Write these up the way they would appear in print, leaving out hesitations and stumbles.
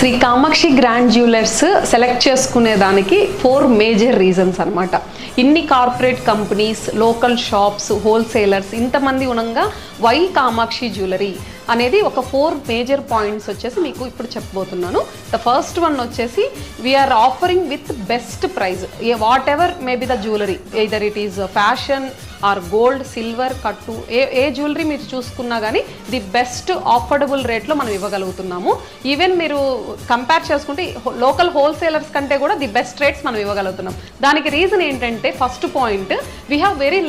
Shri Kamakshi grand jewellers select చేసుకునే దానికి 4 major reasons అనమాట. ఇన్ని corporate companies, local shops, wholesalers ఇంతమంది ఉండగా వై కామాక్షి జ్యువెలరీ అనేది ఒక 4 మేజర్ పాయింట్స్ వచ్చేసి మీకు ఇప్పుడు చెప్పబోతున్నాను. ద ఫస్ట్ వన్ వచ్చేసి we are offering with best price. Whatever may be the jewellery, either it is fashion or gold, silver, కట్టు, ఏ జ్యువెలరీ మీరు చూసుకున్నా కానీ ది బెస్ట్ ఆఫర్డబుల్ రేట్లో మనం ఇవ్వగలుగుతున్నాము. ఈవెన్ మీరు కంపేర్ చేసుకుంటే లోకల్ హోల్సేలర్స్ కంటే కూడా ది బెస్ట్ రేట్స్ మనం ఇవ్వగలుగుతున్నాం. దానికి రీజన్ ఏంటంటే first point, we have very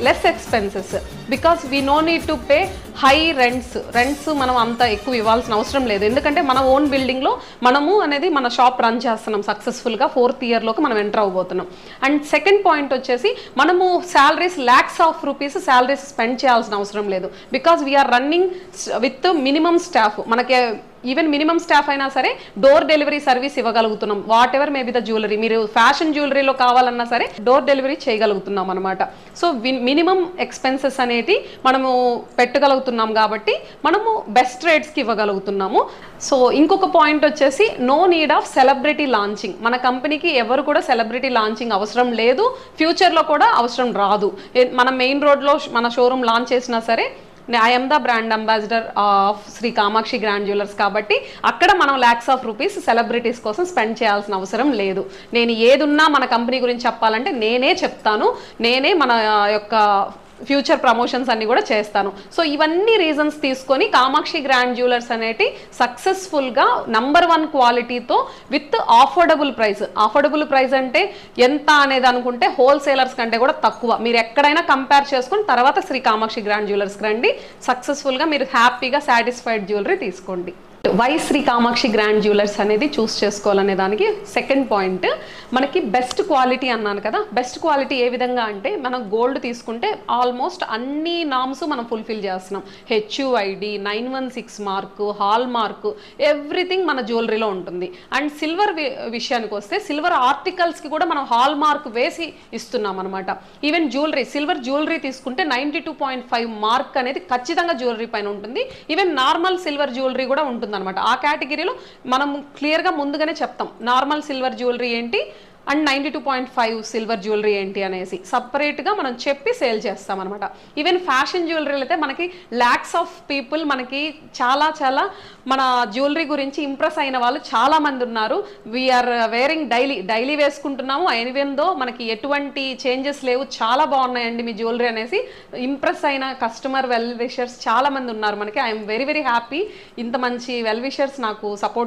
less expenses because we know need to pay high rents మనం అంత ఎక్కువ ఇవ్వాల్సిన అవసరం లేదు. ఎందుకంటే మన ఓన్ బిల్డింగ్లో మనము అనేది మన షాప్ రన్ చేస్తున్నాం సక్సెస్ఫుల్గా. 4th ఇయర్లోకి మనం ఎంటర్ అవ్వబోతున్నాం. అండ్ సెకండ్ పాయింట్ వచ్చేసి మనము salaries lakhs of rupees salaries spend చేయాల్సిన అవసరం లేదు. Because we are running with minimum staff. మనకి ఈవెన్ మినిమం స్టాఫ్ అయినా సరే డోర్ డెలివరీ సర్వీస్ ఇవ్వగలుగుతున్నాం. Whatever maybe the jewellery, మీరు ఫ్యాషన్ జ్యువెలరీలో కావాలన్నా సరే డోర్ డెలివరీ చేయగలుగుతున్నాం అనమాట. సో మినిమం ఎక్స్పెన్సెస్ అనేది మనము పెట్టగలుగుతున్నాం కాబట్టి మనము బెస్ట్ రేట్స్కి ఇవ్వగలుగుతున్నాము. సో ఇంకొక పాయింట్ వచ్చేసి no need of celebrity launching. మన కంపెనీకి ఎవరు కూడా సెలబ్రిటీ లాంచింగ్ అవసరం లేదు, ఫ్యూచర్లో కూడా అవసరం రాదు. మన మెయిన్ రోడ్లో మన షోరూమ్ లాంచ్ చేసినా సరే I'm the brand ambassador of Shri Kamakshi grand jewellers కాబట్టి అక్కడ మనం lakhs of rupees సెలబ్రిటీస్ కోసం స్పెండ్ చేయాల్సిన అవసరం లేదు. నేను ఏదున్నా మన కంపెనీ గురించి చెప్పాలంటే నేనే చెప్తాను, నేనే మన యొక్క ఫ్యూచర్ ప్రమోషన్స్ అన్ని కూడా చేస్తాను. సో ఇవన్నీ రీజన్స్ తీసుకొని కామాక్షి గ్రాండ్ జ్యువెలర్స్ అనేటి సక్సెస్ఫుల్గా నంబర్ 1 క్వాలిటీతో with affordable price. Affordable price అంటే ఎంత అనేది అనుకుంటే హోల్సేలర్స్ కంటే కూడా తక్కువ. మీరు ఎక్కడైనా కంపేర్ చేసుకుని తర్వాత శ్రీ కామాక్షి గ్రాండ్ జ్యువెలర్స్కి రండి. సక్సెస్ఫుల్గా మీరు హ్యాపీగా సాటిస్ఫైడ్ జ్యువెలరీ తీసుకోండి. Why Shri Kamakshi grand jewellers అనేది చూస్ చేసుకోవాలనే దానికి సెకండ్ పాయింట్, మనకి బెస్ట్ క్వాలిటీ అన్నాను కదా. బెస్ట్ క్వాలిటీ ఏ విధంగా అంటే మనం గోల్డ్ తీసుకుంటే ఆల్మోస్ట్ అన్ని నామ్స్ మనం ఫుల్ఫిల్ చేస్తున్నాం. HUID, 916 mark, hall mark, everything మన జ్యువెలరీలో ఉంటుంది. అండ్ సిల్వర్ విషయానికి వస్తే సిల్వర్ ఆర్టికల్స్కి కూడా మనం హాల్ మార్క్ వేసి ఇస్తున్నాం అనమాట. ఈవెన్ జ్యువెలరీ, సిల్వర్ జ్యువెలరీ తీసుకుంటే 92.5 మార్క్ అనేది ఖచ్చితంగా జ్యువెలరీ పైన ఉంటుంది. ఈవెన్ నార్మల్ సిల్వర్ జ్యువెలరీ కూడా ఉంటుంది అనమాట. ఆ కేటగిరీలో మనం క్లియర్గా ముందుగానే చెప్తాం నార్మల్ సిల్వర్ జ్యువెలరీ ఏంటి అండ్ 92.5 సిల్వర్ జ్యువెలరీ ఏంటి అనేసి సపరేట్గా మనం చెప్పి సేల్ చేస్తాం అనమాట. ఈవెన్ ఫ్యాషన్ జ్యువెలరీలు అయితే మనకి lakhs of people మనకి చాలా మన జ్యువెలరీ గురించి ఇంప్రెస్ అయిన వాళ్ళు చాలా మంది ఉన్నారు. వీఆర్ వేరింగ్ డైలీ వేసుకుంటున్నాము. ఈవెన్ దో మనకి ఎటువంటి చేంజెస్ లేవు, చాలా బాగున్నాయండి మీ జ్యువెలరీ అనేసి ఇంప్రెస్ అయిన కస్టమర్ వెల్ విషర్స్ చాలా మంది ఉన్నారు మనకి. I'm very happy. ఇంత మంచి వెల్ విషర్స్ నాకు సపోర్ట్